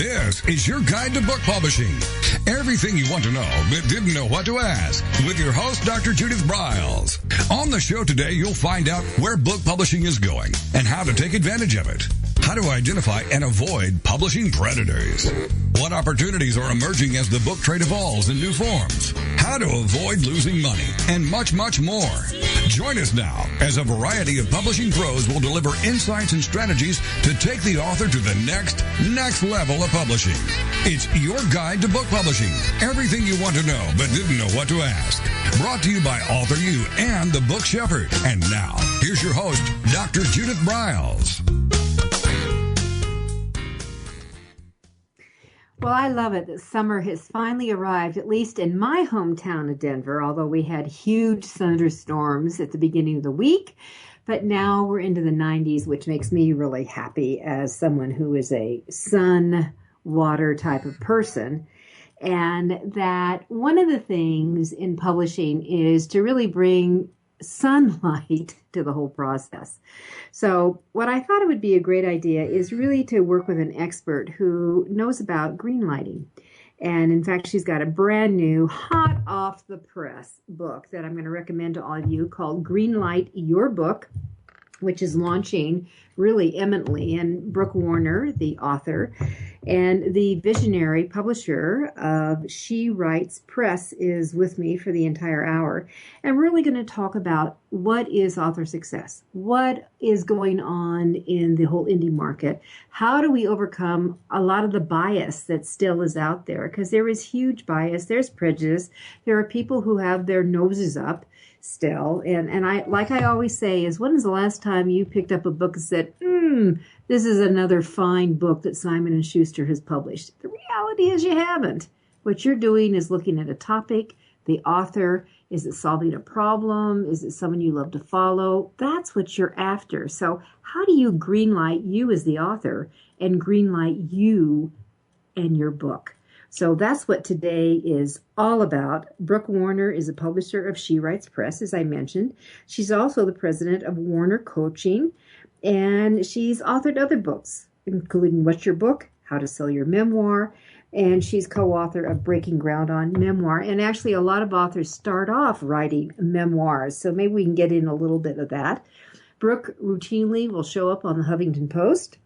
This is your guide to book publishing. Everything you want to know but didn't know what to ask with your host, Dr. Judith Briles. On the show today, you'll find out where book publishing is going and how to take advantage of it. How to identify and avoid publishing predators. What opportunities are emerging as the book trade evolves in new forms. How to avoid losing money and much, much more. Join us now as a variety of publishing pros will deliver insights and strategies to take the author to the next level of publishing. It's your guide to book publishing. Everything you want to know but didn't know what to ask. Brought to you by AuthorU and the Book Shepherd. And now, here's your host, Dr. Judith Briles. Well, I love it that summer has finally arrived, at least in my hometown of Denver, although we had huge thunderstorms at the beginning of the week. But now we're into the 90s, which makes me really happy as someone who is a sun, water type of person. And that one of the things in publishing is to really bring sunlight to the whole process. So what I thought it would be a great idea is really to work with an expert who knows about green lighting. And in fact, she's got a brand new, hot off the press book that I'm going to recommend to all of you called Your Book, which is launching really eminently. And Brooke Warner, the author, and the visionary publisher of She Writes Press is with me for the entire hour. And we're really going to talk about what is author success? What is going on in the whole indie market? How do we overcome a lot of the bias that still is out there? Because there is huge bias. There's prejudice. There are people who have their noses up still. And I, like I always say, is when is the last time you picked up a book and said, this is another fine book that Simon & Schuster has published? The reality is you haven't. What you're doing is looking at a topic, the author, is it solving a problem? Is it someone you love to follow? That's what you're after. So how do you greenlight you as the author and greenlight you and your book? So that's what today is all about. Brooke Warner is a publisher of She Writes Press, as I mentioned. She's also the president of Warner Coaching, and she's authored other books, including What's Your Book? How to Sell Your Memoir, and she's co-author of Breaking Ground on Memoir. And actually, a lot of authors start off writing memoirs, so maybe we can get in a little bit of that. Brooke routinely will show up on the Huffington Post,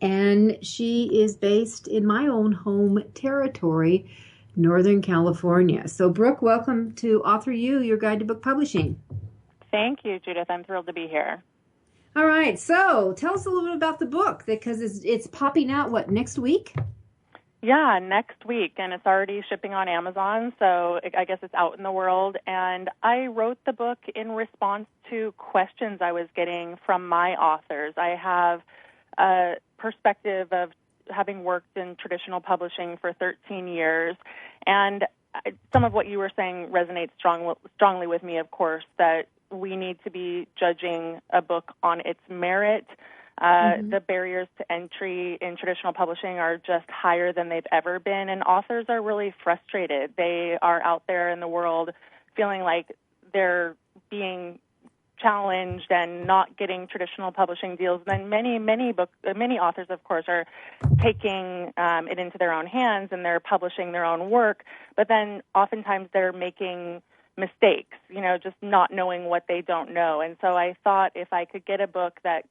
and she is based in my own home territory, Northern California. So, Brooke, welcome to AuthorU, your guide to book publishing. Thank you, Judith. I'm thrilled to be here. All right. So, tell us a little bit about the book, because it's popping out, next week? Yeah, next week, and it's already shipping on Amazon, so I guess it's out in the world. And I wrote the book in response to questions I was getting from my authors. I have a perspective of having worked in traditional publishing for 13 years, and some of what you were saying resonates strongly with me, of course, that we need to be judging a book on its merit. The barriers to entry in traditional publishing are just higher than they've ever been, and authors are really frustrated. They are out there in the world feeling like they're being challenged and not getting traditional publishing deals. Then many authors, of course, are taking it into their own hands and they're publishing their own work. But then oftentimes they're making mistakes, just not knowing what they don't know. And so I thought if I could get a book that,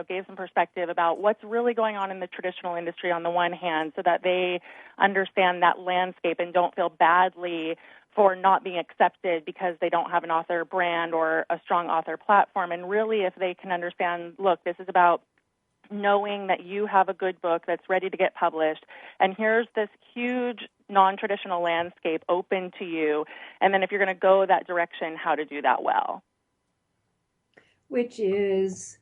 gave some perspective about what's really going on in the traditional industry on the one hand, so that they understand that landscape and don't feel badly for not being accepted because they don't have an author brand or a strong author platform. And really, if they can understand, look, this is about knowing that you have a good book that's ready to get published, and here's this huge non-traditional landscape open to you, and then if you're going to go that direction, how to do that well. Which is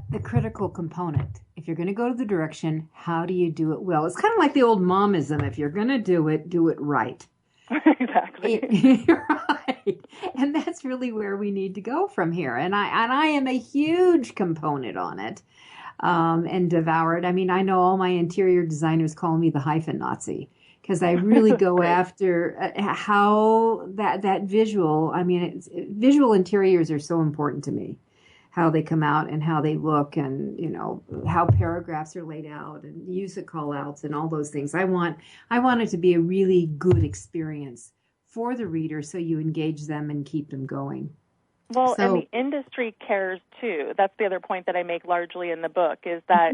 the critical component. If you're going to go to the direction, how do you do it well? It's kind of like the old momism. If you're going to do it right. Exactly. Right. And that's really where we need to go from here. And I am a huge component on it. And devour it. I mean, I know all my interior designers call me the hyphen Nazi, because I really go after how that visual. I mean, visual interiors are so important to me. how they come out and how they look, and how paragraphs are laid out and use of call outs and all those things. I want it to be a really good experience for the reader, so you engage them and keep them going. Well, and the industry cares too. That's the other point that I make largely in the book, is that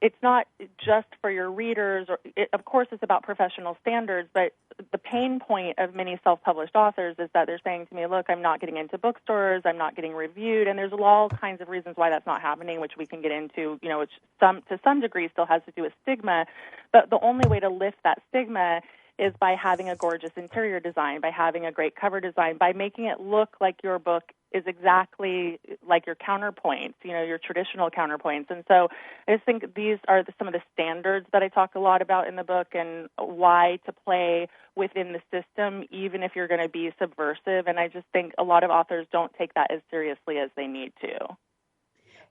it's not just for your readers. Of course, it's about professional standards, but the pain point of many self-published authors is that they're saying to me, look, I'm not getting into bookstores, I'm not getting reviewed, and there's all kinds of reasons why that's not happening, which we can get into, which to some degree still has to do with stigma. But the only way to lift that stigma is by having a gorgeous interior design, by having a great cover design, by making it look like your book is exactly like your counterpoints, your traditional counterpoints. And so I just think these are some of the standards that I talk a lot about in the book, and why to play within the system, even if you're going to be subversive. And I just think a lot of authors don't take that as seriously as they need to.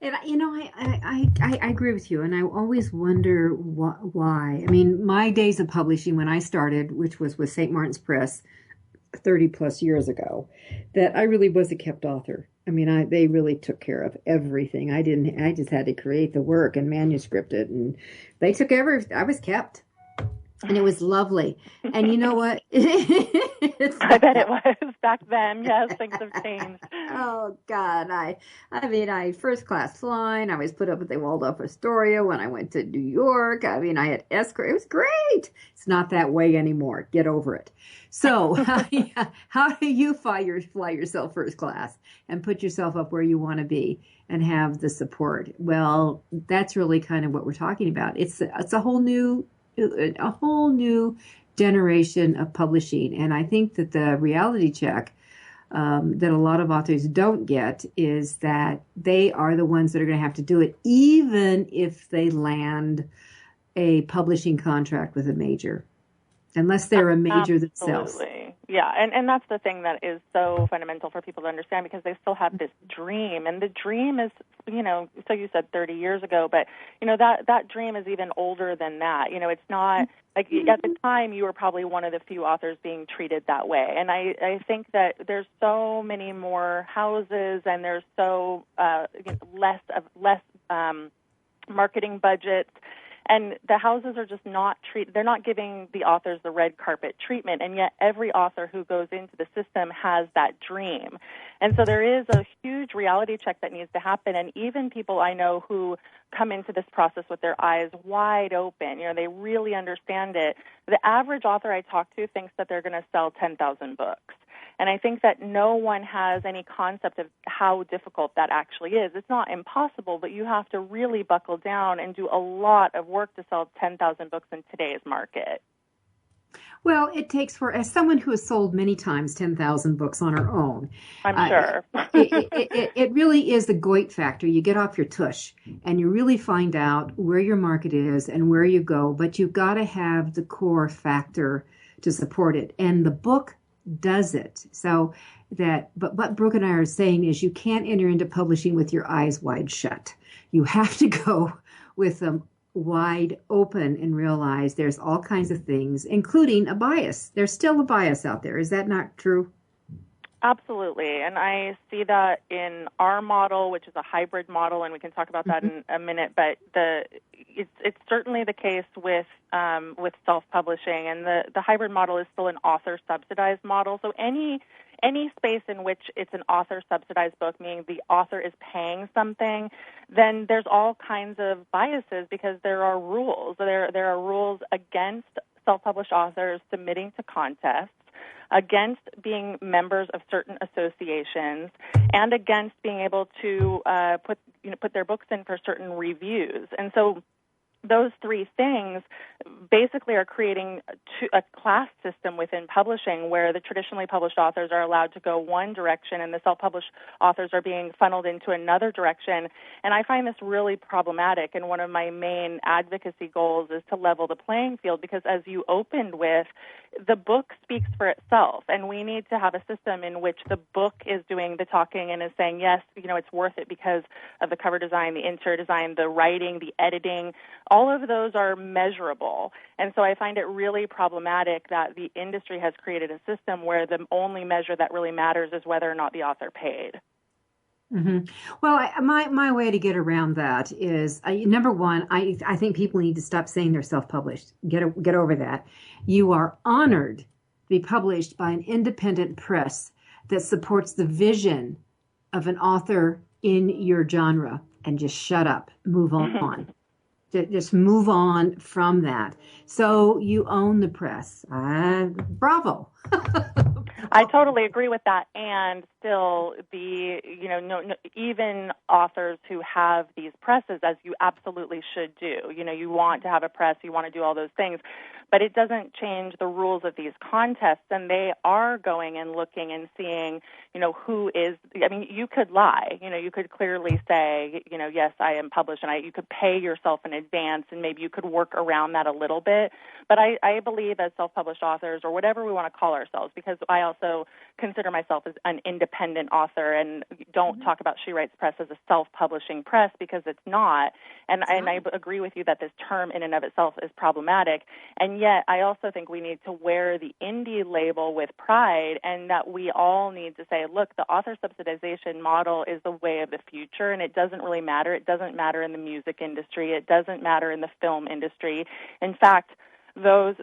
And, I agree with you, and I always wonder why. I mean, my days of publishing when I started, which was with St. Martin's Press 30 plus years ago, that I really was a kept author. I mean, they really took care of everything. I just had to create the work and manuscript it, and they took I was kept. And it was lovely. And you know what? I bet it was back then. Yes, things have changed. Oh, God. I first class flying. I was put up at the Waldorf Astoria when I went to New York. I mean, I had escort. It was great. It's not that way anymore. Get over it. So how do you fly yourself first class and put yourself up where you want to be and have the support? Well, that's really kind of what we're talking about. It's a whole new generation of publishing. And I think that the reality check that a lot of authors don't get is that they are the ones that are going to have to do it, even if they land a publishing contract with a major, unless they're a major themselves. Absolutely. Yeah, and that's the thing that is so fundamental for people to understand, because they still have this dream, and the dream is, so you said 30 years ago, but, that dream is even older than that. It's not, like, at the time, you were probably one of the few authors being treated that way, and I think that there's so many more houses, and there's so less marketing budgets, and the houses are just not they're not giving the authors the red carpet treatment, and yet every author who goes into the system has that dream. And so there is a huge reality check that needs to happen, and even people I know who come into this process with their eyes wide open, they really understand it. The average author I talk to thinks that they're going to sell 10,000 books. And I think that no one has any concept of how difficult that actually is. It's not impossible, but you have to really buckle down and do a lot of work to sell 10,000 books in today's market. Well, it takes, as someone who has sold many times 10,000 books on her own, I'm sure. it really is the Goit factor. You get off your tush and you really find out where your market is and where you go, but you've got to have the core factor to support it. And the book does it. But what Brooke and I are saying is you can't enter into publishing with your eyes wide shut. You have to go with them wide open and realize there's all kinds of things, including a bias. There's still a bias out there. Is that not true? Absolutely. And I see that in our model, which is a hybrid model, and we can talk about that in a minute, but it's certainly the case with self-publishing, and the hybrid model is still an author-subsidized model. So any space in which it's an author-subsidized book, meaning the author is paying something, then there's all kinds of biases because there are rules. There are rules against self-published authors submitting to contests, against being members of certain associations, and against being able to put their books in for certain reviews. And so those three things basically are creating a class system within publishing where the traditionally published authors are allowed to go one direction and the self-published authors are being funneled into another direction. And I find this really problematic, and one of my main advocacy goals is to level the playing field, because as you opened with, the book speaks for itself, and we need to have a system in which the book is doing the talking and is saying, yes, it's worth it because of the cover design, the interior design, the writing, the editing. All of those are measurable. And so I find it really problematic that the industry has created a system where the only measure that really matters is whether or not the author paid. Mm-hmm. Well, my way to get around that is, number one, I think people need to stop saying they're self-published. Get over that. You are honored to be published by an independent press that supports the vision of an author in your genre, and just shut up, move on. Just move on from that. So you own the press. Bravo. I totally agree with that. And still, even authors who have these presses, as you absolutely should do, you want to have a press, you want to do all those things, but it doesn't change the rules of these contests. And they are going and looking and seeing, who is, you could lie, you could clearly say, yes, I am published, and you could pay yourself in advance, and maybe you could work around that a little bit. But I believe as self-published authors, or whatever we want to call ourselves, because I also consider myself as an independent author, and don't talk about She Writes Press as a self-publishing press, because it's not. And I agree with you that this term in and of itself is problematic. And yet I also think we need to wear the indie label with pride, and that we all need to say, look, the author subsidization model is the way of the future, and it doesn't really matter. It doesn't matter in the music industry. It doesn't matter in the film industry. In fact, those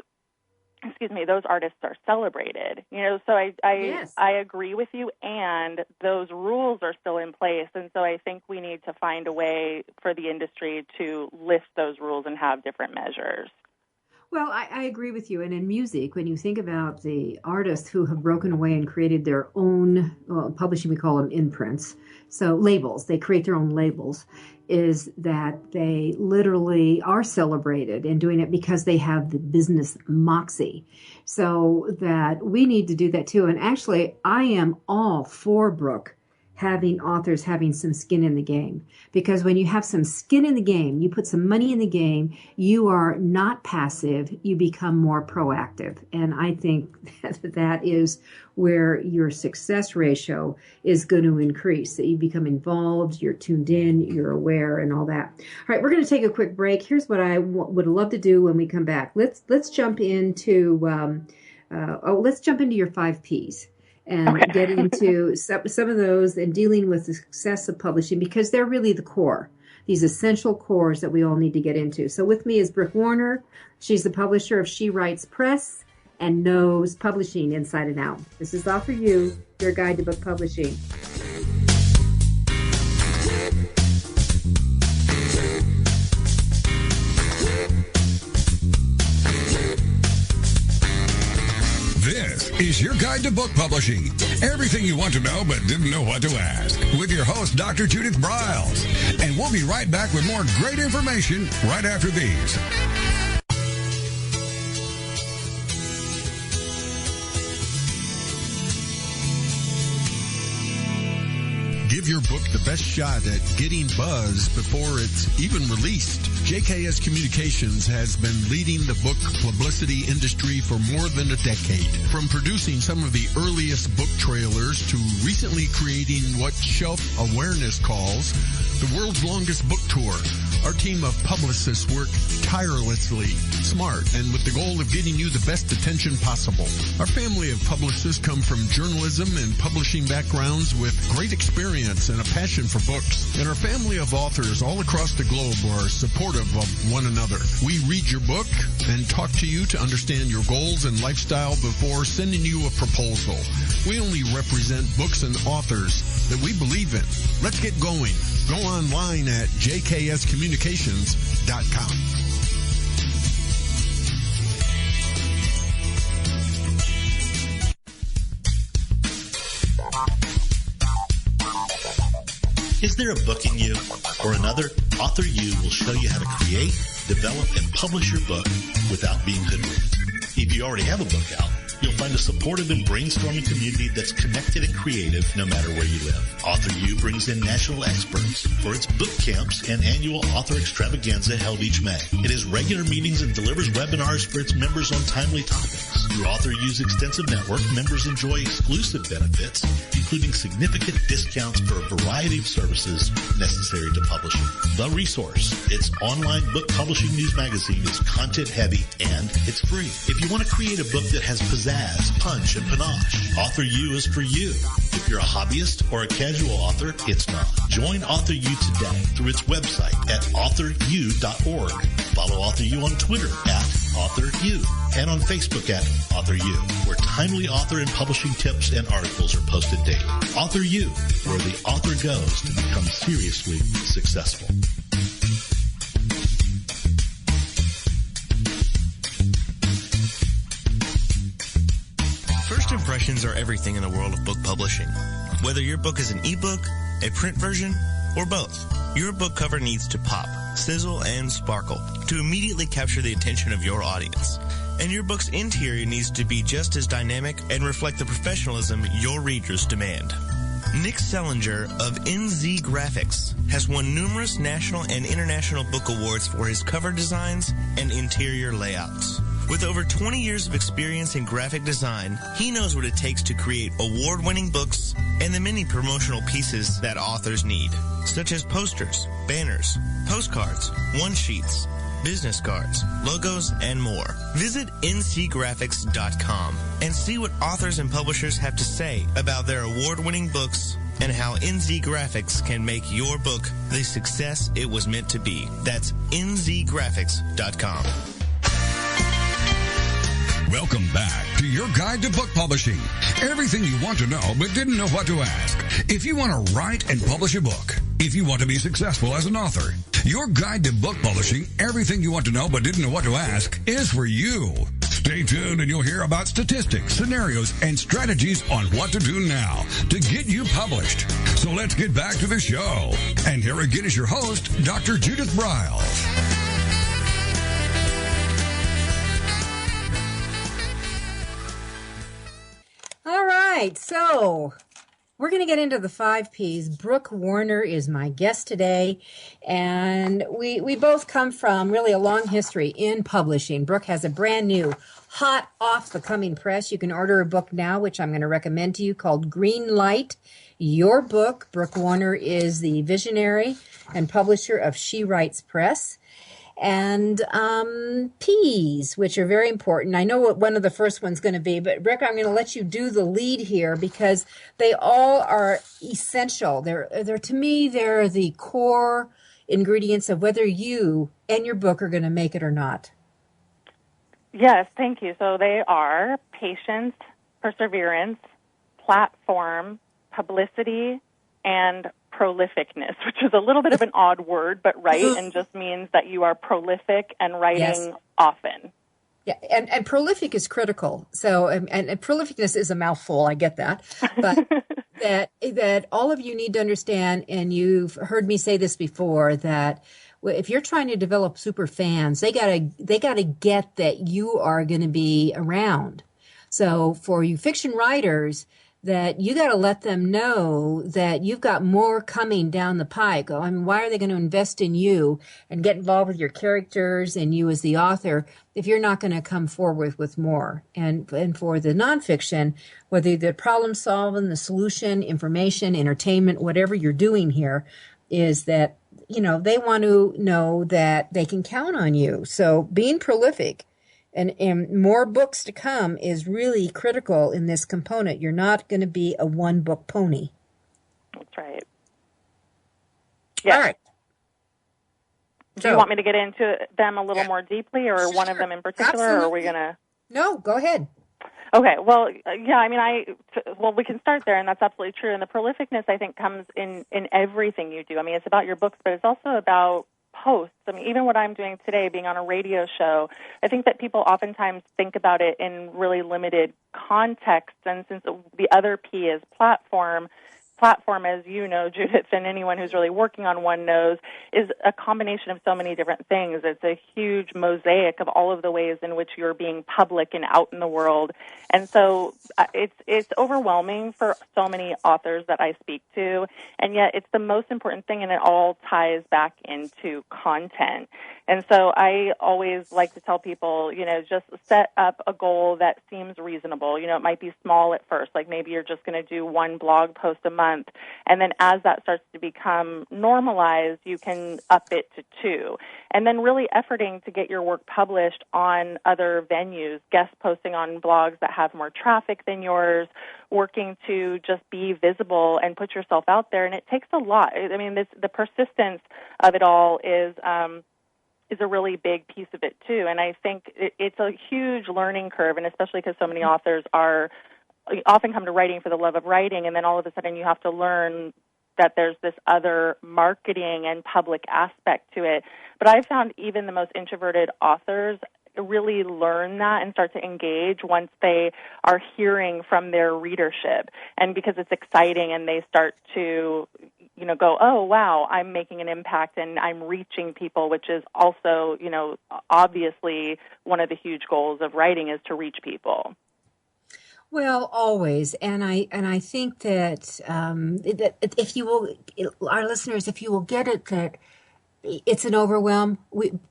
artists are celebrated, so I agree with you, and those rules are still in place. And so I think we need to find a way for the industry to lift those rules and have different measures. Well, I agree with you. And in music, when you think about the artists who have broken away and created their own, publishing, we call them imprints. So labels, they create their own labels, is that they literally are celebrated in doing it because they have the business moxie. So that we need to do that too. And actually, I am all for, Brooke, having authors having some skin in the game. Because when you have some skin in the game, you put some money in the game, you are not passive, you become more proactive. And I think that is where your success ratio is going to increase, that you become involved, you're tuned in, you're aware, and all that. All right, we're going to take a quick break. Here's what I would love to do when we come back. Let's jump into your 5 Ps. And get into some of those and dealing with the success of publishing, because they're really the core, these essential cores that we all need to get into. So with me is Brooke Warner. She's the publisher of She Writes Press and knows publishing inside and out. This is AuthorU, your guide to book publishing. This is your guide to book publishing. Everything you want to know but didn't know what to ask. With your host, Dr. Judith Briles. And we'll be right back with more great information right after these. Give your book the best shot at getting buzz before it's even released. JKS Communications has been leading the book publicity industry for more than a decade. From producing some of the earliest book trailers to recently creating what Shelf Awareness calls the world's longest book tour, our team of publicists work tirelessly, smart, and with the goal of getting you the best attention possible. Our family of publicists come from journalism and publishing backgrounds with great experience and a passion for books. And our family of authors all across the globe are supportive of one another. We read your book and talk to you to understand your goals and lifestyle before sending you a proposal. We only represent books and authors that we believe in. Let's get going. Go online at jkscommunications.com. Is there a book in you or another? AuthorU will show you how to create, develop, and publish your book without being hoodwinked. If you already have a book out, you'll find a supportive and brainstorming community that's connected and creative no matter where you live. AuthorU brings in national experts for its book camps and annual author extravaganza held each May. It has regular meetings and delivers webinars for its members on timely topics. Through AuthorU's extensive network, members enjoy exclusive benefits, including significant discounts for a variety of services necessary to publishing. The Resource, its online book publishing news magazine, is content heavy and it's free. If you want to create a book that has pizzazz, punch, and panache. AuthorU is for you. If you're a hobbyist or a casual author, it's not. Join AuthorU today through its website at AuthorU.org. Follow AuthorU on Twitter at AuthorU and on Facebook at AuthorU, where timely author and publishing tips and articles are posted daily. AuthorU, where the author goes to become seriously successful. First impressions are everything in the world of book publishing. Whether your book is an ebook, a print version, or both, your book cover needs to pop, sizzle, and sparkle to immediately capture the attention of your audience. And your book's interior needs to be just as dynamic and reflect the professionalism your readers demand. Nick Sellinger of NZ Graphics has won numerous national and international book awards for his cover designs and interior layouts. With over 20 years of experience in graphic design, he knows what it takes to create award-winning books and the many promotional pieces that authors need, such as posters, banners, postcards, one-sheets, business cards, logos, and more. Visit ncgraphics.com and see what authors and publishers have to say about their award-winning books and how NZ Graphics can make your book the success it was meant to be. That's nzgraphics.com. Welcome back to your guide to book publishing. Everything you want to know but didn't know what to ask. If you want to write and publish a book, if you want to be successful as an author, your guide to book publishing, everything you want to know but didn't know what to ask, is for you. Stay tuned and you'll hear about statistics, scenarios, and strategies on what to do now to get you published. So let's get back to the show. And here again is your host, Dr. Judith Briles. All right, so we're going to get into the 5 Ps. Brooke Warner is my guest today, and we both come from really a long history in publishing. Brooke has a brand new, hot off the coming press. You can order a book now, which I'm going to recommend to you, called Green Light, Your Book. Brooke Warner is the visionary and publisher of She Writes Press. And P's, which are very important. I know what one of the first one's going to be, but Rick, I'm going to let you do the lead here because they all are essential. They're to me, they're the core ingredients of whether you and your book are going to make it or not. Yes, thank you. So they are patience, perseverance, platform, publicity, and prolificness, which is a little bit of an odd word, but right, and just means that you are prolific and writing often. Yeah, and prolific is critical. So, and prolificness is a mouthful, I get that. But that all of you need to understand, and you've heard me say this before, that if you're trying to develop super fans, they gotta get that you are going to be around. So for you fiction writers, that you got to let them know that you've got more coming down the pike. I mean, why are they going to invest in you and get involved with your characters and you as the author if you're not going to come forward with more? And for the nonfiction, whether the problem solving, the solution, information, entertainment, whatever you're doing here, is that, you know, they want to know that they can count on you. So being prolific and more books to come is really critical in this component. You're not going to be a one-book pony. That's right. Yeah. All right. Do you want me to get into them a little more deeply, or one of them in particular, Absolutely. or are we going to? No, go ahead. Okay, well, yeah, I mean, we can start there, and that's absolutely true. And the prolificness, I think, comes in everything you do. I mean, it's about your books, but it's also about posts. I mean, even what I'm doing today, being on a radio show, I think that people oftentimes think about it in really limited context. And since the other P is platform, as you know, Judith, and anyone who's really working on one knows, is a combination of so many different things. It's a huge mosaic of all of the ways in which you're being public and out in the world. And so it's overwhelming for so many authors that I speak to, and yet it's the most important thing, and it all ties back into content. And so I always like to tell people, you know, just set up a goal that seems reasonable. You know, it might be small at first, like maybe you're just going to do one blog post a month. month. And then as that starts to become normalized, you can up it to 2. And then really efforting to get your work published on other venues, guest posting on blogs that have more traffic than yours, working to just be visible and put yourself out there. And it takes a lot. I mean, the persistence of it all is a really big piece of it too. And I think it's a huge learning curve, and especially because so many authors often come to writing for the love of writing, and then all of a sudden you have to learn that there's this other marketing and public aspect to it. But I've found even the most introverted authors really learn that and start to engage once they are hearing from their readership, and because it's exciting and they start to go, oh, wow, I'm making an impact and I'm reaching people, which is also, obviously one of the huge goals of writing is to reach people. Well, always, and I think that that if you will, our listeners, if you will get it, that it's an overwhelm.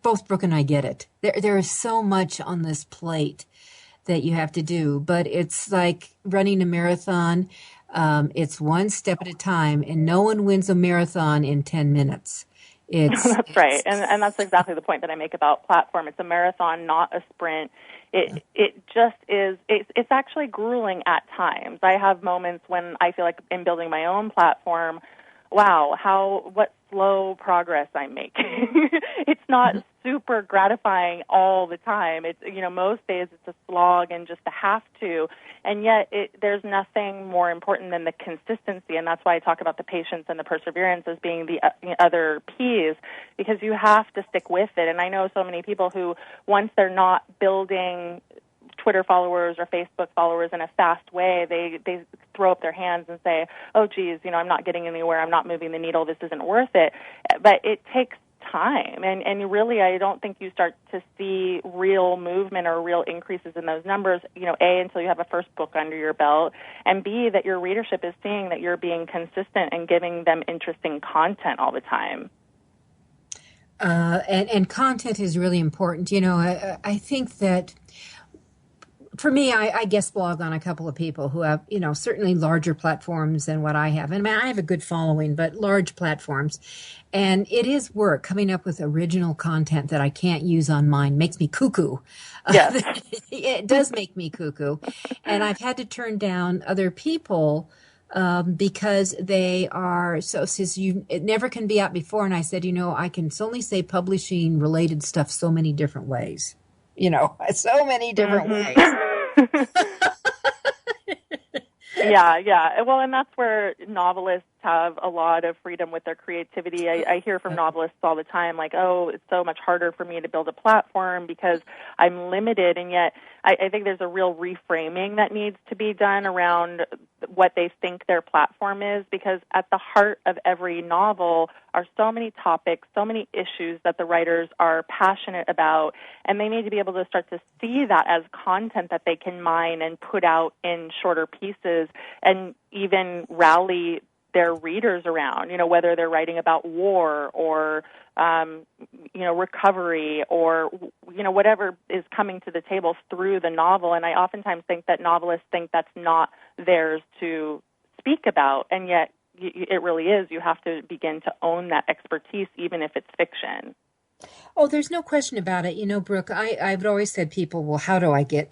Both Brooke and I get it. There is so much on this plate that you have to do, but it's like running a marathon. It's one step at a time, and no one wins a marathon in 10 minutes. That's right, and that's exactly the point that I make about platform. It's a marathon, not a sprint. It just is. It's actually grueling at times. I have moments when I feel like in building my own platform, wow, what slow progress I'm making. It's not super gratifying all the time. It's most days it's a slog and just a have to, and yet there's nothing more important than the consistency, and that's why I talk about the patience and the perseverance as being the other P's, because you have to stick with it. And I know so many people who, once they're not building Twitter followers or Facebook followers in a fast way, they throw up their hands and say, oh, geez, I'm not getting anywhere, I'm not moving the needle, this isn't worth it. But it takes time, and really I don't think you start to see real movement or real increases in those numbers, A, until you have a first book under your belt, and B, that your readership is seeing that you're being consistent and giving them interesting content all the time. And content is really important. I think that for me, I guest blog on a couple of people who have, certainly larger platforms than what I have. And I have a good following, but large platforms. And it is work coming up with original content that I can't use on mine. Makes me cuckoo. Yes. It does make me cuckoo. And I've had to turn down other people because they are, so says it never can be out before. And I said, I can only say publishing related stuff so many different ways. So many different ways. Yeah. Well, and that's where novelists have a lot of freedom with their creativity. I hear from novelists all the time, like, oh, it's so much harder for me to build a platform because I'm limited. And yet I think there's a real reframing that needs to be done around what they think their platform is, because at the heart of every novel are so many topics, so many issues that the writers are passionate about, and they need to be able to start to see that as content that they can mine and put out in shorter pieces and even rally their readers around, whether they're writing about war or, recovery or, whatever is coming to the table through the novel. And I oftentimes think that novelists think that's not theirs to speak about, and yet it really is. You have to begin to own that expertise, even if it's fiction. Oh, there's no question about it. Brooke, I've always said people, well, how do I get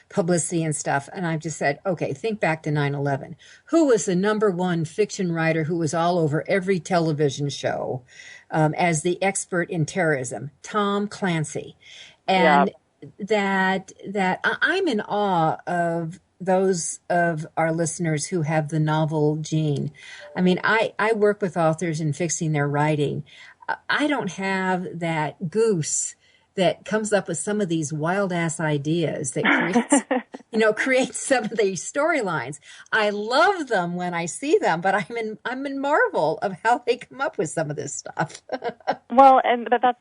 publicity and stuff? And I've just said, okay, think back to 9/11. Who was the number one fiction writer who was all over every television show as the expert in terrorism? Tom Clancy. And that I'm in awe of those of our listeners who have the novel gene. I mean, I work with authors in fixing their writing. I don't have that goose that comes up with some of these wild ass ideas that creates some of these storylines. I love them when I see them, but I'm in marvel of how they come up with some of this stuff. Well, and that's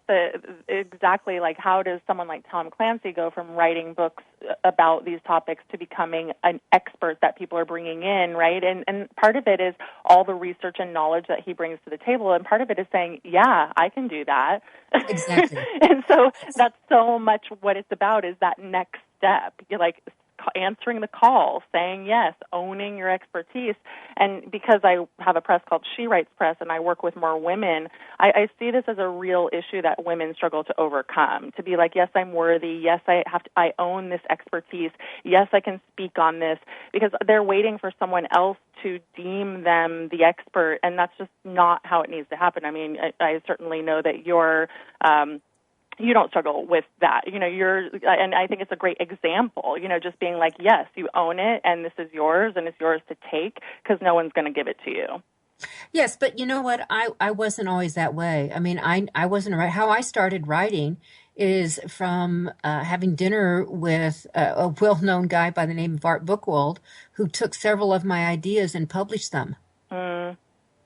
exactly like, how does someone like Tom Clancy go from writing books about these topics to becoming an expert that people are bringing in, right? And part of it is all the research and knowledge that he brings to the table, and part of it is saying, yeah, I can do that. Exactly. And so that's so much what it's about, is that next step. You're like, answering the call, saying yes, owning your expertise. And because I have a press called She Writes Press and I work with more women, I see this as a real issue that women struggle to overcome, to be like, yes, I'm worthy. Yes, I own this expertise. Yes, I can speak on this, because they're waiting for someone else to deem them the expert, and that's just not how it needs to happen. I mean, I certainly know that you don't struggle with that. And I think it's a great example, just being like, yes, you own it, and this is yours, and it's yours to take, because no one's going to give it to you. Yes, but you know what? I wasn't always that way. I mean, I wasn't right. How I started writing is from having dinner with a well-known guy by the name of Art Bookwold, who took several of my ideas and published them.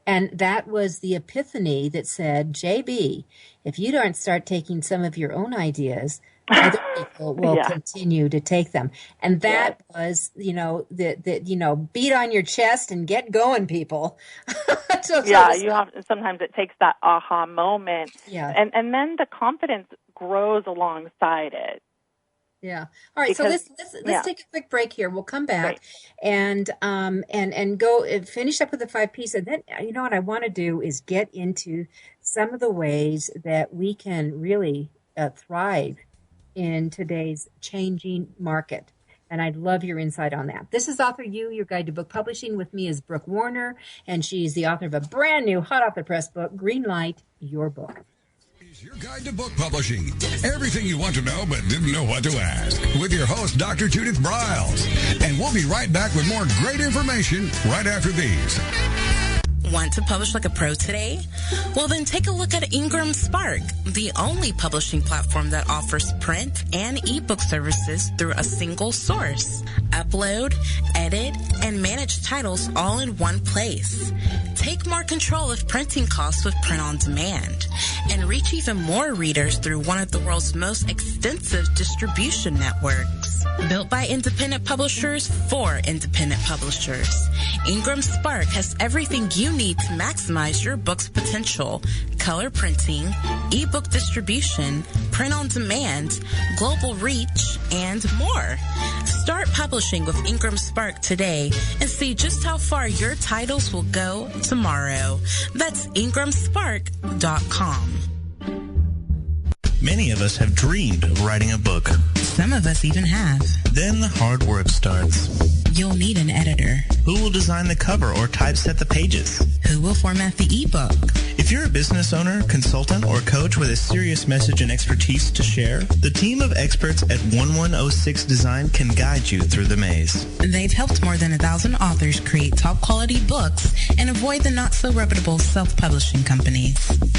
And that was the epiphany that said, JB, if you don't start taking some of your own ideas, other people will continue to take them. And that was, beat on your chest and get going, people. Sometimes it takes that aha moment. Yeah. And then the confidence grows alongside it. Yeah. All right. Because, so let's take a quick break here. We'll come back and go and finish up with the 5 P's. And then, what I want to do is get into some of the ways that we can really thrive in today's changing market. And I'd love your insight on that. This is AuthorU, your guide to book publishing. With me is Brooke Warner, and she's the author of a brand new hot off the press book, Greenlight Your Book. Your guide to book publishing. Everything you want to know but didn't know what to ask. With your host, Dr. Judith Briles. And we'll be right back with more great information right after these. Want to publish like a pro today? Well, then take a look at Ingram Spark, the only publishing platform that offers print and ebook services through a single source. Upload, edit, and manage titles all in one place. Take more control of printing costs with print on demand, and reach even more readers through one of the world's most extensive distribution networks. Built by independent publishers for independent publishers, Ingram Spark has everything you need to maximize your book's potential: color printing, ebook distribution, print on demand, global reach, and more. Start publishing with Ingram Spark today and see just how far your titles will go tomorrow. That's ingramspark.com. Many of us have dreamed of writing a book. Some of us even have. Then the hard work starts. You'll need an editor. Who will design the cover or typeset the pages? Who will format the ebook? If you're a business owner, consultant, or coach with a serious message and expertise to share, the team of experts at 1106 Design can guide you through the maze. They've helped more than 1,000 authors create top-quality books and avoid the not-so-reputable self-publishing companies.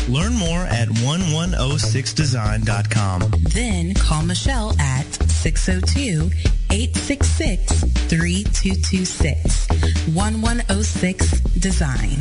Learn more at 1106design.com. Then call Michelle at 602-866-3226. 1106 Design.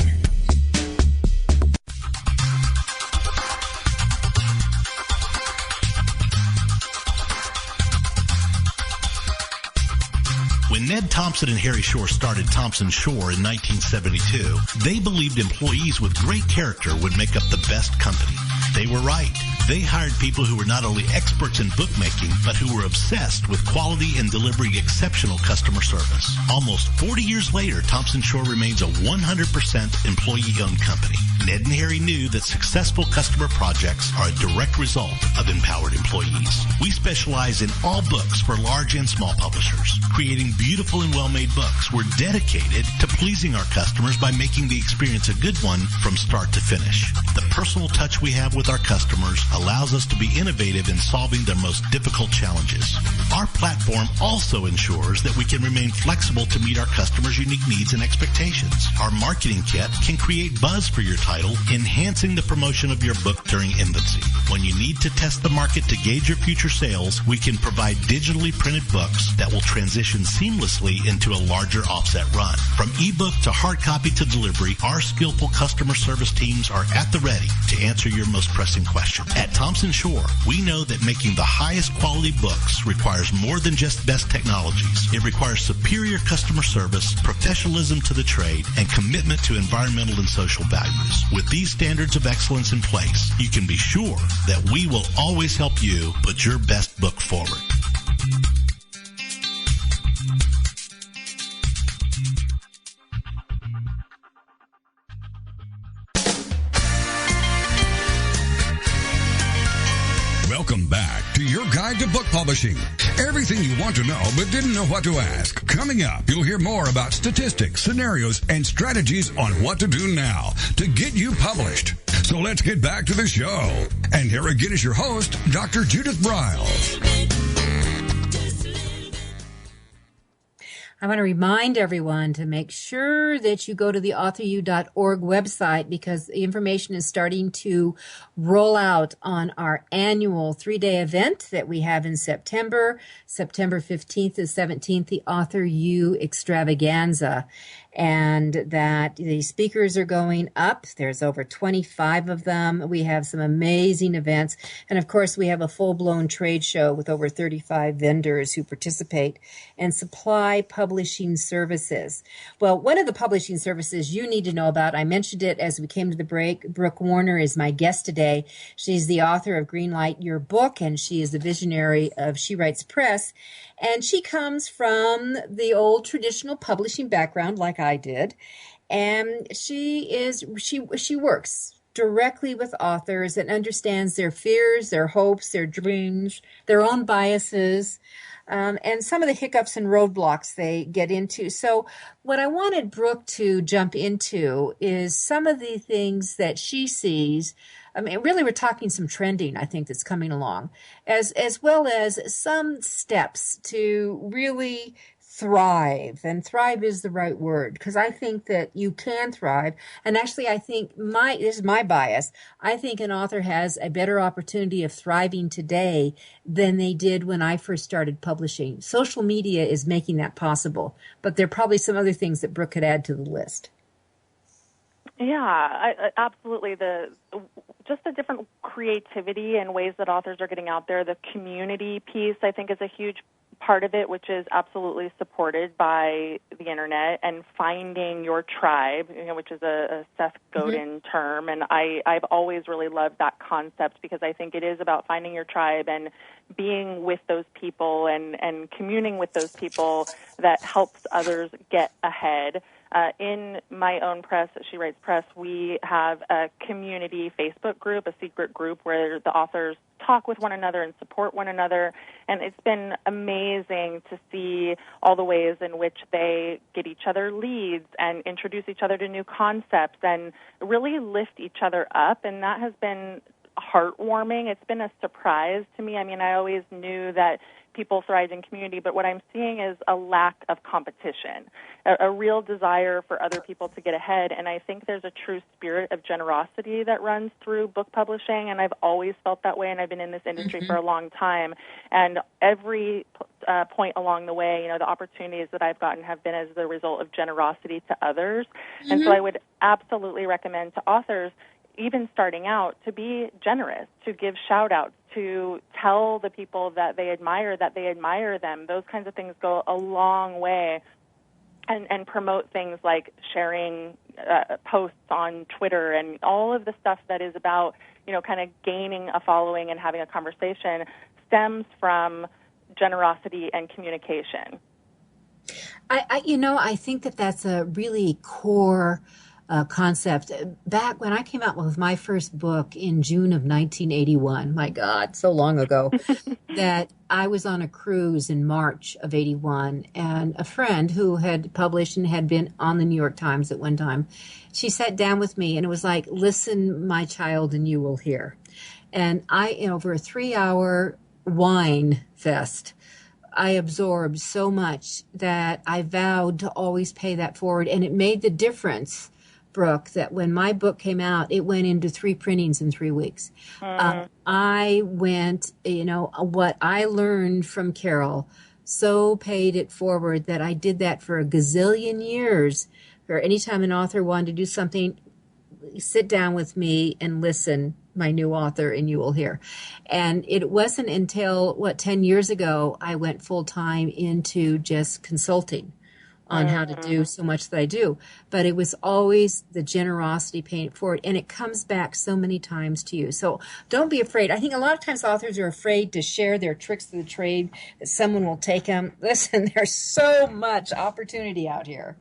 When Ned Thompson and Harry Shore started Thompson Shore in 1972, they believed employees with great character would make up the best company. They were right. They hired people who were not only experts in bookmaking, but who were obsessed with quality and delivering exceptional customer service. Almost 40 years later, Thompson Shore remains a 100% employee-owned company. Ned and Harry knew that successful customer projects are a direct result of empowered employees. We specialize in all books for large and small publishers. Creating beautiful and well-made books, we're dedicated to pleasing our customers by making the experience a good one from start to finish. The personal touch we have with our customers allows us to be innovative in solving their most difficult challenges. Our platform also ensures that we can remain flexible to meet our customers' unique needs and expectations. Our marketing kit can create buzz for your title, enhancing the promotion of your book during infancy. When you need to test the market to gauge your future sales, we can provide digitally printed books that will transition seamlessly into a larger offset run. From ebook to hard copy to delivery, our skillful customer service teams are at the ready to answer your most pressing question. At Thompson Shore, we know that making the highest quality books requires more than just best technologies. It requires superior customer service, professionalism to the trade, and commitment to environmental and social values. With these standards of excellence in place, you can be sure that we will always help you put your best book forward. Welcome back to your guide to book publishing. Everything you want to know but didn't know what to ask. Coming up, you'll hear more about statistics, scenarios, and strategies on what to do now to get you published. So let's get back to the show. And here again is your host, Dr. Judith Briles. I want to remind everyone to make sure that you go to the AuthorU.org website, because the information is starting to roll out on our annual 3-day event that we have in September 15th to 17th, the AuthorU Extravaganza. And that the speakers are going up. There's over 25 of them. We have some amazing events. And of course, we have a full-blown trade show with over 35 vendors who participate and supply publishing services. Well, one of the publishing services you need to know about, I mentioned it as we came to the break. Brooke Warner is my guest today. She's the author of Greenlight Your Book, and she is the visionary of She Writes Press. And she comes from the old traditional publishing background like I did. And she works directly with authors and understands their fears, their hopes, their dreams, their own biases, and some of the hiccups and roadblocks they get into. So what I wanted Brooke to jump into is some of the things that she sees. I mean, really, we're talking some trending, I think, that's coming along, as well as some steps to really thrive. And thrive is the right word, because I think that you can thrive. And actually, I think this is my bias. I think an author has a better opportunity of thriving today than they did when I first started publishing. Social media is making that possible, but there are probably some other things that Brooke could add to the list. Yeah, absolutely. Just the different creativity and ways that authors are getting out there. The community piece, I think, is a huge part of it, which is absolutely supported by the internet, and finding your tribe, which is a Seth Godin term. And I've always really loved that concept, because I think it is about finding your tribe and being with those people and communing with those people that helps others get ahead. In my own press, She Writes Press, we have a community Facebook group, a secret group where the authors talk with one another and support one another. And it's been amazing to see all the ways in which they get each other leads and introduce each other to new concepts and really lift each other up. And that has been heartwarming. It's been a surprise to me. I mean, I always knew that people thrive in community, but what I'm seeing is a lack of competition, a real desire for other people to get ahead. And I think there's a true spirit of generosity that runs through book publishing, and I've always felt that way, and I've been in this industry for a long time. And every point along the way, the opportunities that I've gotten have been as the result of generosity to others. And so I would absolutely recommend to authors, even starting out, to be generous, to give shout-outs, to tell the people that they admire them. Those kinds of things go a long way. And promote things like sharing posts on Twitter and all of the stuff that is about, kind of gaining a following and having a conversation stems from generosity and communication. I think that that's a really core concept. Back when I came out with my first book in June of 1981, my God, so long ago, that I was on a cruise in March of 81, and a friend who had published and had been on the New York Times at one time, she sat down with me, and it was like, listen, my child, and you will hear. And over a 3-hour wine fest, I absorbed so much that I vowed to always pay that forward, and it made the difference, Brooke, that when my book came out, it went into 3 printings in 3 weeks. I went, what I learned from Carol so paid it forward that I did that for a gazillion years. Or anytime an author wanted to do something, sit down with me and listen, my new author, and you will hear. And it wasn't until, 10 years ago, I went full time into just consulting on how to do so much that I do. But it was always the generosity paying it forward, and it comes back so many times to you. So don't be afraid. I think a lot of times authors are afraid to share their tricks of the trade, that someone will take them. Listen, there's so much opportunity out here.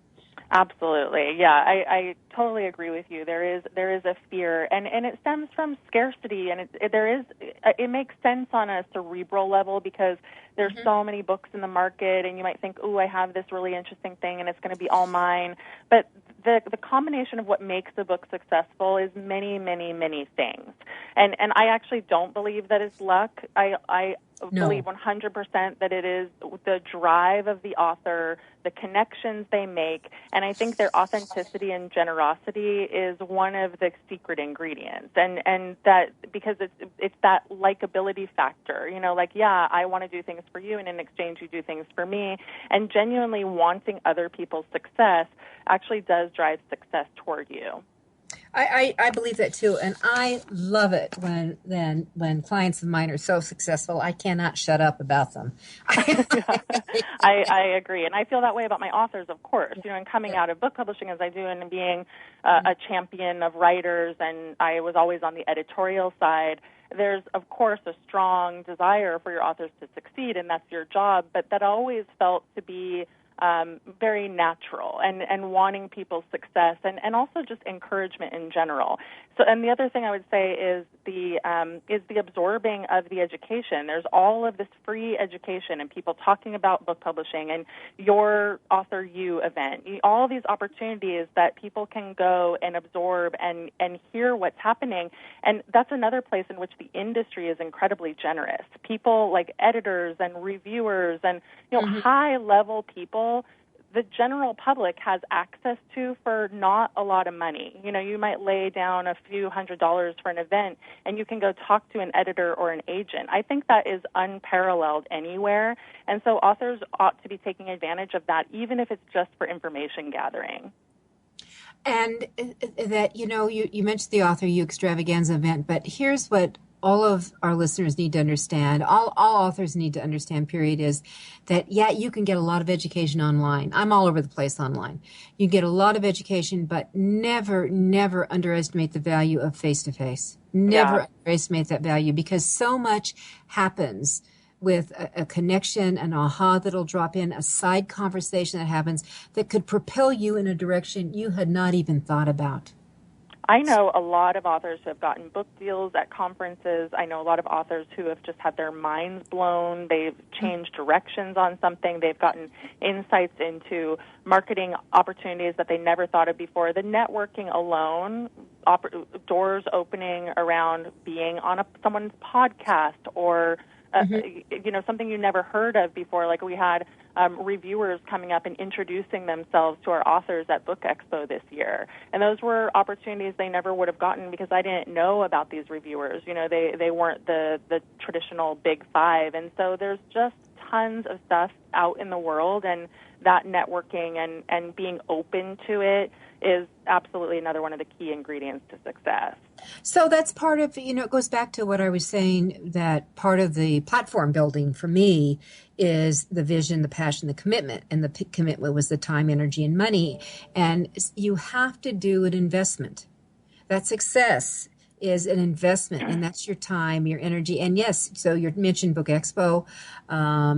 Absolutely. Yeah, I totally agree with you. There is a fear, and it stems from scarcity, and it makes sense on a cerebral level because there's so many books in the market, and you might think, "Ooh, I have this really interesting thing, and it's going to be all mine." But the combination of what makes a book successful is many, many, many things, and I actually don't believe that it's luck. I believe 100% that it is the drive of the author, the connections they make, and I think their authenticity and generosity is one of the secret ingredients. And that because it's that likability factor, you know, like, yeah, I want to do things for you, and in exchange you do things for me, and genuinely wanting other people's success actually does drive success toward you. I believe that too, and I love it when clients of mine are so successful. I cannot shut up about them. I agree, and I feel that way about my authors, of course. You know, and coming out of book publishing as I do, and being a champion of writers, and I was always on the editorial side. There's, of course, a strong desire for your authors to succeed, and that's your job. But that always felt to be very natural, and wanting people's success, and also just encouragement in general. So, and the other thing I would say is the absorbing of the education. There's all of this free education, and people talking about book publishing, and your AuthorU event, all of these opportunities that people can go and absorb and hear what's happening. And that's another place in which the industry is incredibly generous. People like editors and reviewers and high-level people, the general public has access to for not a lot of money. You know, you might lay down a few $100s for an event, and you can go talk to an editor or an agent. I think that is unparalleled anywhere, and so authors ought to be taking advantage of that, even if it's just for information gathering. And that, you know, you mentioned the AuthorU extravaganza event, but here's what all of our listeners need to understand, all authors need to understand, period, is that, yeah, you can get a lot of education online. I'm all over the place online. You get a lot of education, but never underestimate the value of face-to-face. Never underestimate that value, because so much happens with a connection, an aha that'll drop in, a side conversation that happens that could propel you in a direction you had not even thought about. I know a lot of authors who have gotten book deals at conferences. I know a lot of authors who have just had their minds blown. They've changed directions on something. They've gotten insights into marketing opportunities that they never thought of before. The networking alone, doors opening around being on someone's podcast or you know, something you never heard of before. Like we had reviewers coming up and introducing themselves to our authors at Book Expo this year. And those were opportunities they never would have gotten because I didn't know about these reviewers. You know, they weren't the traditional big five. And so there's just tons of stuff out in the world, and that networking and being open to it is absolutely another one of the key ingredients to success. So that's part of, you know, it goes back to what I was saying, that part of the platform building for me is the vision, the passion, the commitment. And the commitment was the time, energy, and money. And you have to do an investment. That success is an investment, and that's your time, your energy. And yes, so you mentioned Book Expo.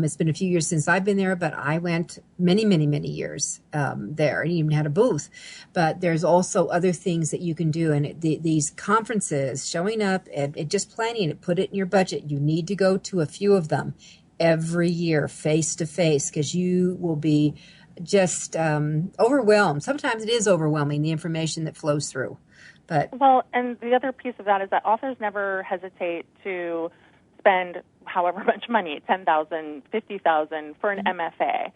It's been a few years since I've been there, but I went many years there, and even had a booth. But there's also other things that you can do, and these conferences, showing up and just planning it, put it in your budget. You need to go to a few of them every year, face to face, because you will be just overwhelmed. Sometimes it is overwhelming, the information that flows through. Well, and the other piece of that is that authors never hesitate to spend however much money, $10,000, $50,000 for an MFA.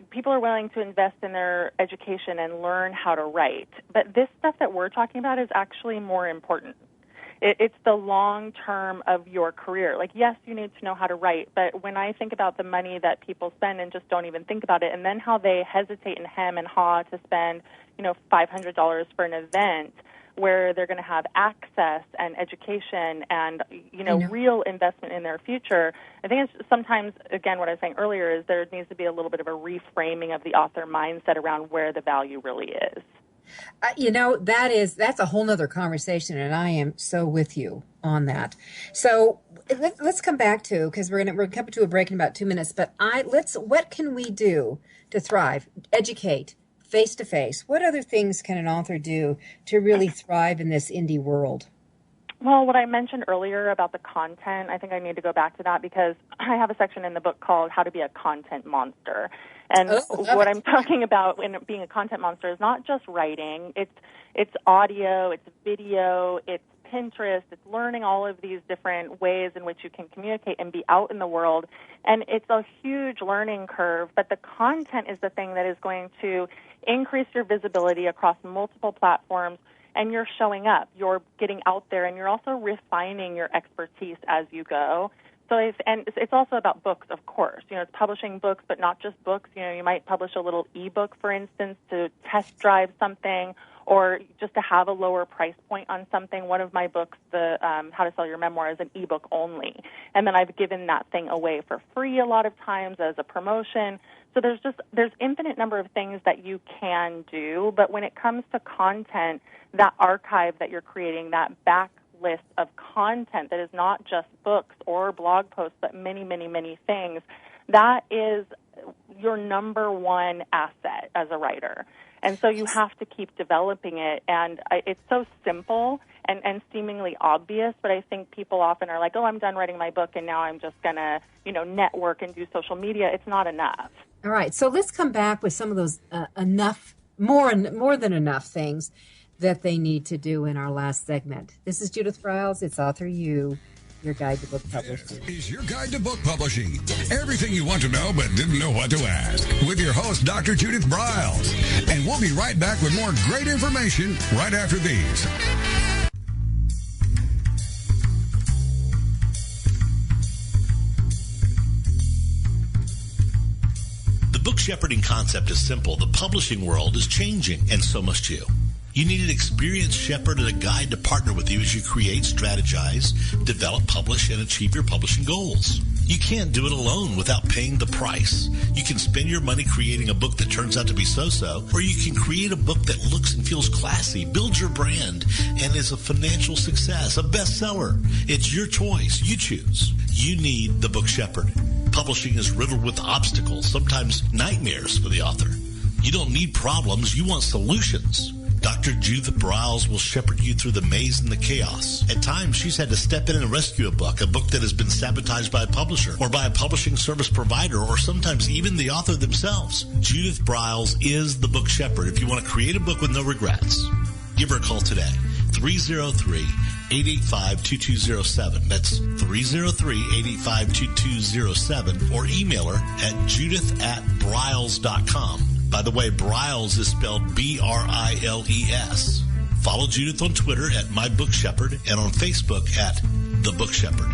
People are willing to invest in their education and learn how to write. But this stuff that we're talking about is actually more important. It's the long term of your career. Like, yes, you need to know how to write, but when I think about the money that people spend and just don't even think about it, and then how they hesitate and hem and haw to spend, you know, $500 for an event where they're going to have access and education and, you know, real investment in their future. I think it's sometimes, again, what I was saying earlier is there needs to be a little bit of a reframing of the author mindset around where the value really is. You know, that's a whole nother conversation, and I am so with you on that. So let's come back to, because we're coming to a break in about 2 minutes. But what can we do to thrive, educate, face-to-face. What other things can an author do to really thrive in this indie world? Well, what I mentioned earlier about the content, I think I need to go back to that because I have a section in the book called How to Be a Content Monster. And what I'm talking about in being a content monster is not just writing. It's audio, it's video, it's Pinterest, it's learning all of these different ways in which you can communicate and be out in the world. And it's a huge learning curve, but the content is the thing that is going to increase your visibility across multiple platforms, and you're showing up, you're getting out there, and you're also refining your expertise as you go. So it's also about books, of course. It's publishing books, but not just books. You might publish a little ebook, for instance, to test drive something, or just to have a lower price point on something. One of my books, the How to Sell Your Memoir, is an ebook only, and then I've given that thing away for free a lot of times as a promotion. So there's infinite number of things that you can do, but when it comes to content, that archive that you're creating, that backlist of content that is not just books or blog posts, but many, many, many things, that is your number one asset as a writer. And so you have to keep developing it. And it's so simple and seemingly obvious, but I think people often are like, oh, I'm done writing my book, and now I'm just going to, network and do social media. It's not enough. All right. So let's come back with some of those more than enough things that they need to do in our last segment. This is Judith Briles. It's AuthorU, your guide to book publishing. This is your guide to book publishing. Everything you want to know but didn't know what to ask. With your host, Dr. Judith Briles. And we'll be right back with more great information right after these. The book shepherding concept is simple. The publishing world is changing, and so must you. You need an experienced shepherd and a guide to partner with you as you create, strategize, develop, publish, and achieve your publishing goals. You can't do it alone without paying the price. You can spend your money creating a book that turns out to be so-so, or you can create a book that looks and feels classy, builds your brand, and is a financial success, a bestseller. It's your choice. You choose. You need the book shepherd. Publishing is riddled with obstacles, sometimes nightmares for the author. You don't need problems. You want solutions. Dr. Judith Briles will shepherd you through the maze and the chaos. At times, she's had to step in and rescue a book that has been sabotaged by a publisher or by a publishing service provider, or sometimes even the author themselves. Judith Briles is the book shepherd. If you want to create a book with no regrets, give her a call today. 303-885-2207. That's 303-885-2207. Or email her at judith@briles.com. By the way, Briles is spelled B-R-I-L-E-S. Follow Judith on Twitter at My Book Shepherd and on Facebook at The Book Shepherd.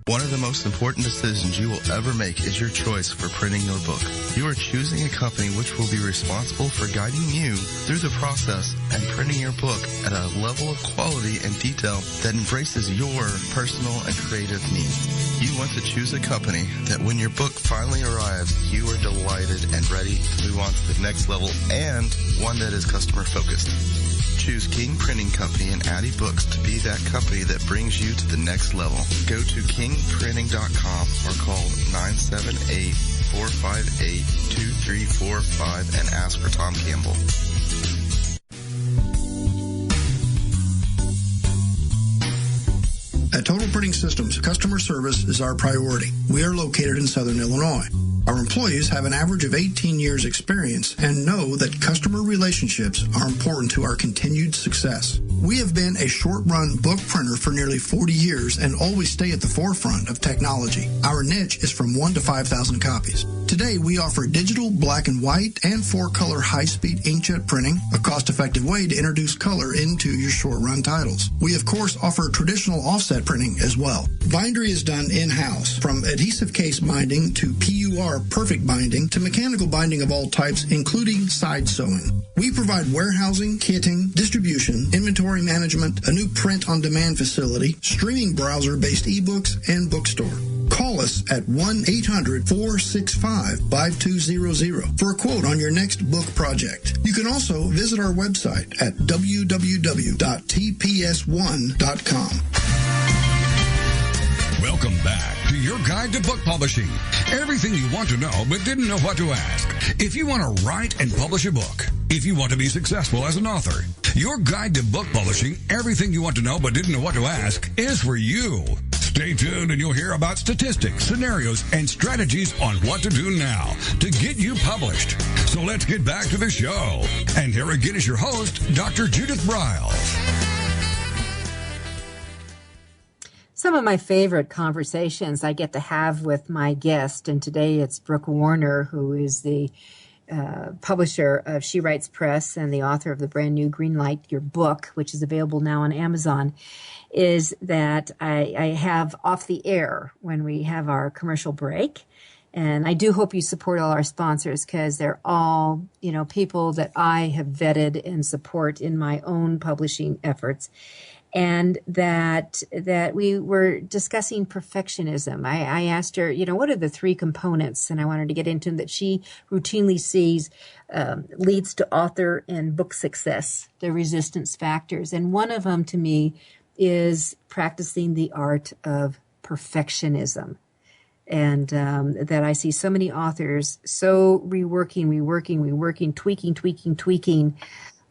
One of the most important decisions you will ever make is your choice for printing your book. You are choosing a company which will be responsible for guiding you through the process and printing your book at a level of quality and detail that embraces your personal and creative needs. You want to choose a company that when your book finally arrives, you are delighted and ready to move on to the next level, and one that is customer focused. Choose King Printing Company and Addy Books to be that company that brings you to the next level. Go to kingprinting.com or call 978-458-2345 and ask for Tom Campbell. At Total Printing Systems, customer service is our priority. We are located in Southern Illinois. Our employees have an average of 18 years experience and know that customer relationships are important to our continued success. We have been a short-run book printer for nearly 40 years and always stay at the forefront of technology. Our niche is from 1 to 5,000 copies. Today, we offer digital, black and white, and 4-color high-speed inkjet printing, a cost-effective way to introduce color into your short-run titles. We, of course, offer traditional offset printing as well. Bindery is done in-house, from adhesive case binding to PUR perfect binding to mechanical binding of all types, including side sewing. We provide warehousing, kitting, distribution, inventory management, a new print-on-demand facility, streaming browser-based ebooks, and bookstore. Call call us at 1-800-465-5200 for a quote on your next book project. You can also visit our website at www.tps1.com. Welcome back to your guide to book publishing. Everything you want to know but didn't know what to ask. If you want to write and publish a book, if you want to be successful as an author, your guide to book publishing, everything you want to know but didn't know what to ask, is for you. Stay tuned and you'll hear about statistics, scenarios, and strategies on what to do now to get you published. So let's get back to the show. And here again is your host, Dr. Judith Briles. Some of my favorite conversations I get to have with my guest, and today it's Brooke Warner, who is the publisher of She Writes Press and the author of the brand new Greenlight Your Book, which is available now on Amazon, is that I have off the air when we have our commercial break. And I do hope you support all our sponsors because they're all, people that I have vetted and support in my own publishing efforts. And that we were discussing perfectionism. I asked her, what are the three components? And I wanted to get into them that she routinely sees leads to author and book success, the resistance factors. And one of them to me is practicing the art of perfectionism. And that I see so many authors so reworking, tweaking,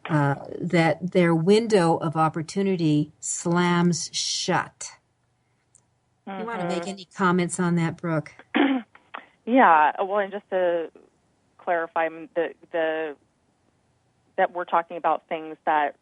that their window of opportunity slams shut. Mm-hmm. You want to make any comments on that, Brooke? Yeah. Well, and just to clarify, that we're talking about things that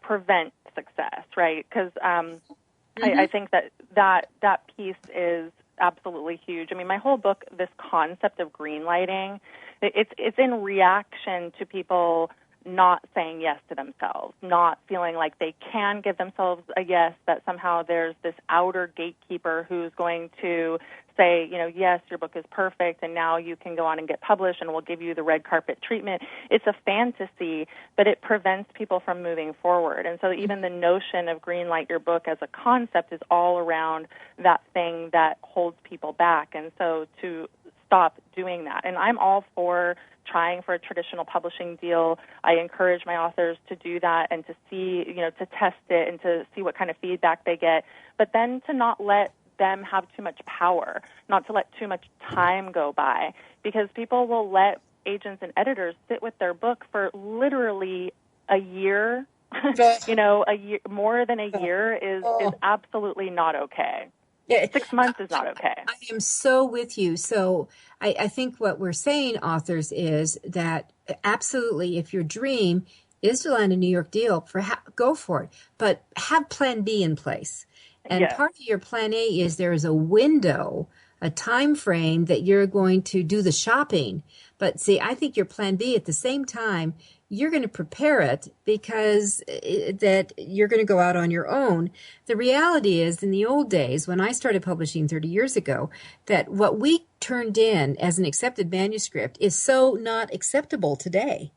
prevent success, right? Because I think that piece is absolutely huge. I mean, my whole book, this concept of greenlighting, it's in reaction to people not saying yes to themselves, not feeling like they can give themselves a yes, that somehow there's this outer gatekeeper who's going to say, yes, your book is perfect, and now you can go on and get published, and we'll give you the red carpet treatment. It's a fantasy, but it prevents people from moving forward. And so even the notion of Greenlight Your Book as a concept is all around that thing that holds people back. And so to stop doing that. And I'm all for trying for a traditional publishing deal. I encourage my authors to do that and to see, to test it and to see what kind of feedback they get, but then to not let them have too much power, not to let too much time go by, because people will let agents and editors sit with their book for literally a year. A year, more than a year is absolutely not okay. 6 months is not okay. I am so with you. So I think what we're saying, authors, is that absolutely, if your dream is to land a New York deal, go for it. But have plan B in place. And part of your plan A is there is a window, a time frame that you're going to do the shopping. But see, I think your plan B at the same time, you're going to prepare it because that you're going to go out on your own. The reality is, in the old days, when I started publishing 30 years ago, that what we turned in as an accepted manuscript is so not acceptable today.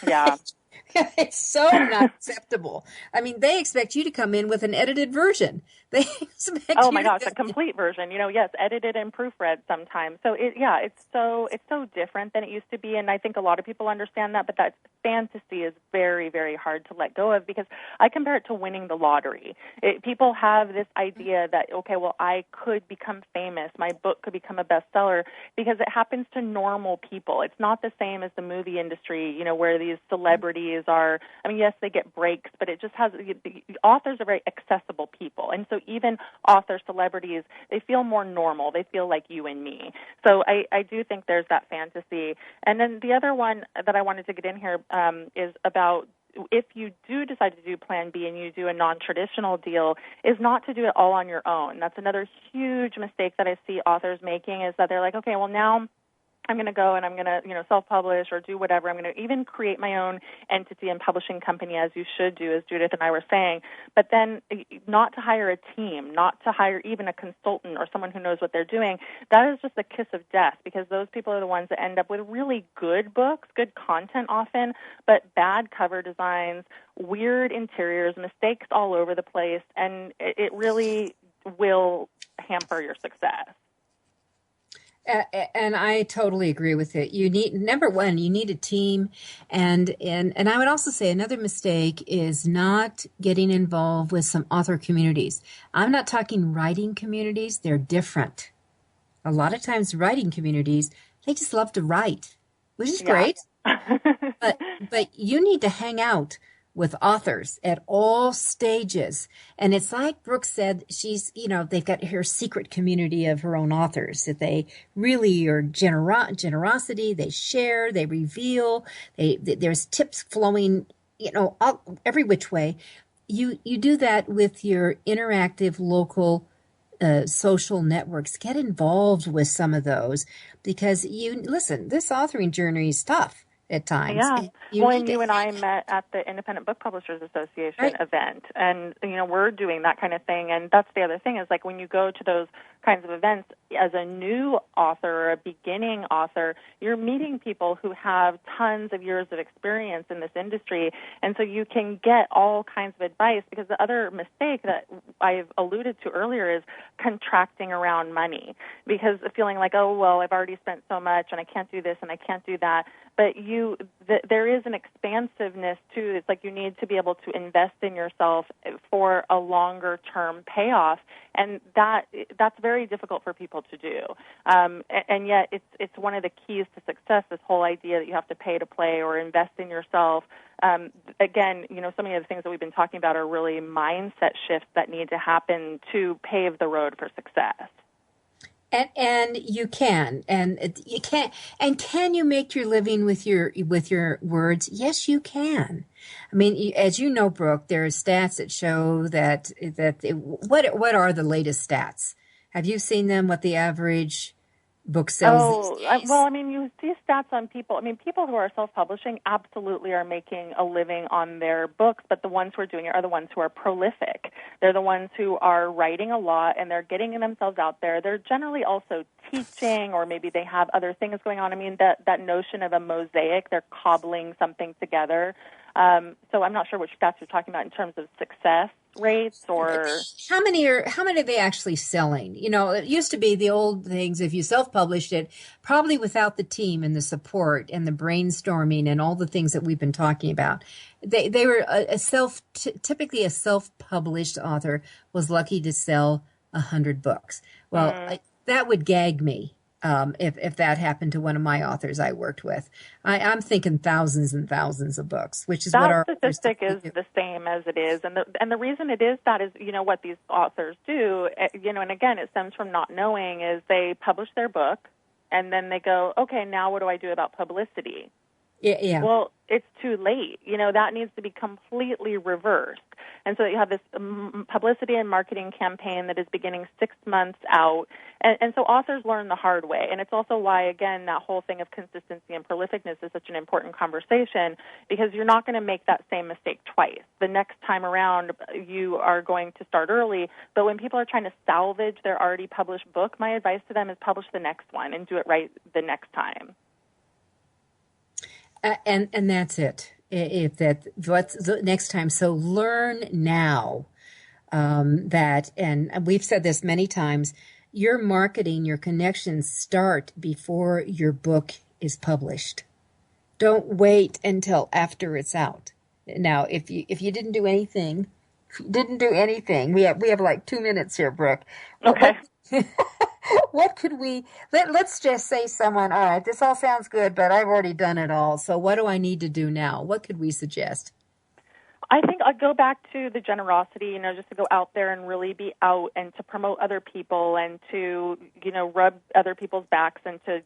Yeah. It's so not acceptable. I mean, they expect you to come in with an edited version. They expect oh my gosh, a complete version. Yes, edited and proofread sometimes. So it's so different than it used to be, and I think a lot of people understand that. But that fantasy is very, very hard to let go of, because I compare it to winning the lottery. People have this idea that I could become famous, my book could become a bestseller, because it happens to normal people. It's not the same as the movie industry, where these celebrities are. I mean, yes, they get breaks, but it just has. Authors are very accessible people, and so even author celebrities, they feel more normal. They feel like you and me. So I do think there's that fantasy. And then the other one that I wanted to get in here is about, if you do decide to do plan B and you do a non-traditional deal, is not to do it all on your own. That's another huge mistake that I see authors making, is that they're like, okay, well, now I'm going to go and I'm going to, self-publish or do whatever. I'm going to even create my own entity and publishing company, as you should do, as Judith and I were saying. But then not to hire a team, not to hire even a consultant or someone who knows what they're doing. That is just a kiss of death, because those people are the ones that end up with really good books, good content often, but bad cover designs, weird interiors, mistakes all over the place, and it really will hamper your success. And I totally agree with it. You need, number one, you need a team. And I would also say another mistake is not getting involved with some author communities. I'm not talking writing communities. They're different. A lot of times writing communities, they just love to write, which is great. But you need to hang out with authors at all stages. And it's like Brooke said, she's, they've got her secret community of her own authors that they really are generosity. They share, they reveal, there's tips flowing, every which way. You do that with your interactive local social networks. Get involved with some of those because this authoring journey is tough at times. Yeah. You and I met at the Independent Book Publishers Association event, and, we're doing that kind of thing. And that's the other thing is, like, when you go to those kinds of events as a new author or a beginning author, you're meeting people who have tons of years of experience in this industry. And so you can get all kinds of advice, because the other mistake that I've alluded to earlier is contracting around money, because feeling like, oh, well, I've already spent so much and I can't do this and I can't do that. But there is an expansiveness too. It's like you need to be able to invest in yourself for a longer-term payoff, and that's very difficult for people to do. And yet, it's one of the keys to success. This whole idea that you have to pay to play or invest in yourself. Again, so many of the things that we've been talking about are really mindset shifts that need to happen to pave the road for success. And you can, and you can, and can you make your living with your words? Yes, you can. I mean, as you know, Brooke, there are stats that show what are the latest stats? Have you seen them? What the average book sales these days? Well, I mean, you see stats on people. I mean, people who are self-publishing absolutely are making a living on their books, but the ones who are doing it are the ones who are prolific. They're the ones who are writing a lot, and they're getting themselves out there. They're generally also teaching, or maybe they have other things going on. I mean, that notion of a mosaic, they're cobbling something together. So I'm not sure which stats you're talking about in terms of success rates, or how many are they actually selling? It used to be the old things. If you self-published it, probably without the team and the support and the brainstorming and all the things that we've been talking about, they were typically a self-published author was lucky to sell 100 books. Well, that would gag me. If that happened to one of my authors I worked with. I'm thinking thousands and thousands of books, which is what our statistic is the same as it is. And the reason it is that is, what these authors do, and again, it stems from not knowing, is they publish their book and then they go, okay, now what do I do about publicity? Yeah. Well, it's too late. That needs to be completely reversed. And so you have this publicity and marketing campaign that is beginning 6 months out. And so authors learn the hard way. And it's also why, again, that whole thing of consistency and prolificness is such an important conversation, because you're not going to make that same mistake twice. The next time around, you are going to start early. But when people are trying to salvage their already published book, my advice to them is publish the next one and do it right the next time. And that's it. What's the next time? So learn now that, and we've said this many times, your marketing, your connections start before your book is published. Don't wait until after it's out. Now, if you didn't do anything, we have like 2 minutes here, Brooke. Okay. What could let's just say someone, all right, this all sounds good, but I've already done it all. So what do I need to do now? What could we suggest? I think I'd go back to the generosity, just to go out there and really be out and to promote other people and to, rub other people's backs and to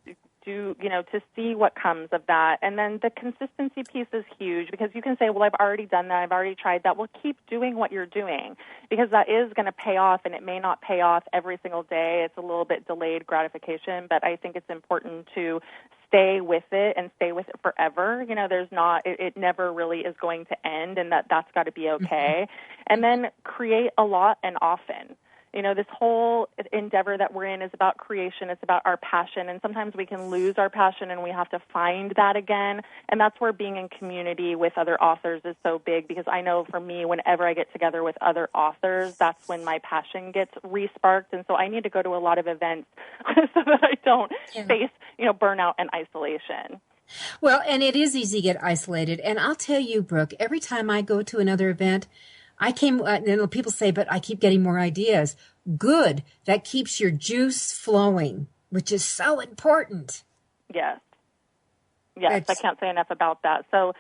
do, to see what comes of that. And then the consistency piece is huge, because you can say, well, I've already done that, I've already tried that. Well, keep doing what you're doing, because that is going to pay off, and it may not pay off every single day. It's a little bit delayed gratification, but I think it's important to stay with it and stay with it forever. It never really is going to end, and that's got to be okay. And then create a lot and often. this whole endeavor that we're in is about creation. It's about our passion, and sometimes we can lose our passion and we have to find that again, and that's where being in community with other authors is so big, because I know for me, whenever I get together with other authors, that's when my passion gets re-sparked, and so I need to go to a lot of events so that I don't face, burnout and isolation. Well, and it is easy to get isolated, and I'll tell you, Brooke, every time I go to another event, people say, but I keep getting more ideas. Good. That keeps your juice flowing, which is so important. Yes. Yes, I can't say enough about that. So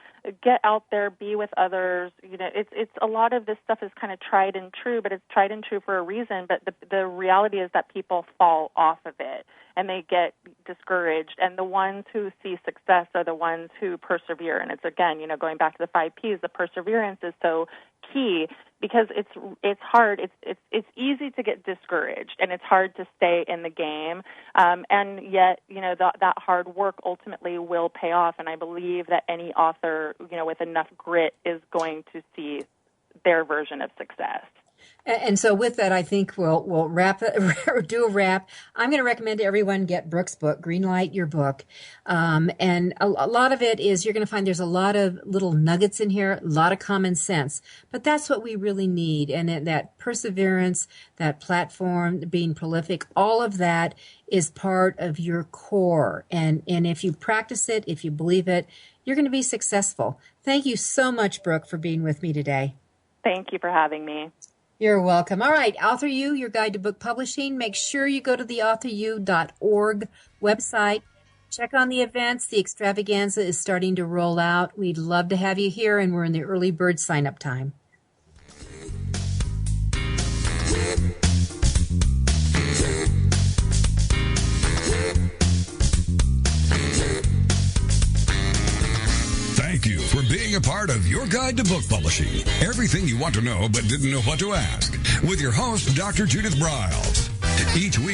get out there, be with others. It's a lot of this stuff is kind of tried and true, but it's tried and true for a reason. But the reality is that people fall off of it and they get discouraged. And the ones who see success are the ones who persevere. And it's, again, going back to the 5 Ps, the perseverance is so key, because it's hard. It's easy to get discouraged, and it's hard to stay in the game. And yet, that hard work ultimately will pay off. And I believe that any author, with enough grit is going to see their version of success. And so with that, I think we'll wrap it, do a wrap. I'm going to recommend to everyone get Brooke's book, Greenlight Your Book. And a lot of it is, you're going to find there's a lot of little nuggets in here, a lot of common sense. But that's what we really need. And that perseverance, that platform, being prolific, all of that is part of your core. And if you practice it, if you believe it, you're going to be successful. Thank you so much, Brooke, for being with me today. Thank you for having me. You're welcome. All right, AuthorU, your guide to book publishing. Make sure you go to the AuthorU.org website. Check on the events. The extravaganza is starting to roll out. We'd love to have you here, and we're in the early bird sign-up time. Thank you for being a part of Your Guide to Book Publishing. Everything you want to know but didn't know what to ask. With your host, Dr. Judith Briles. Each week,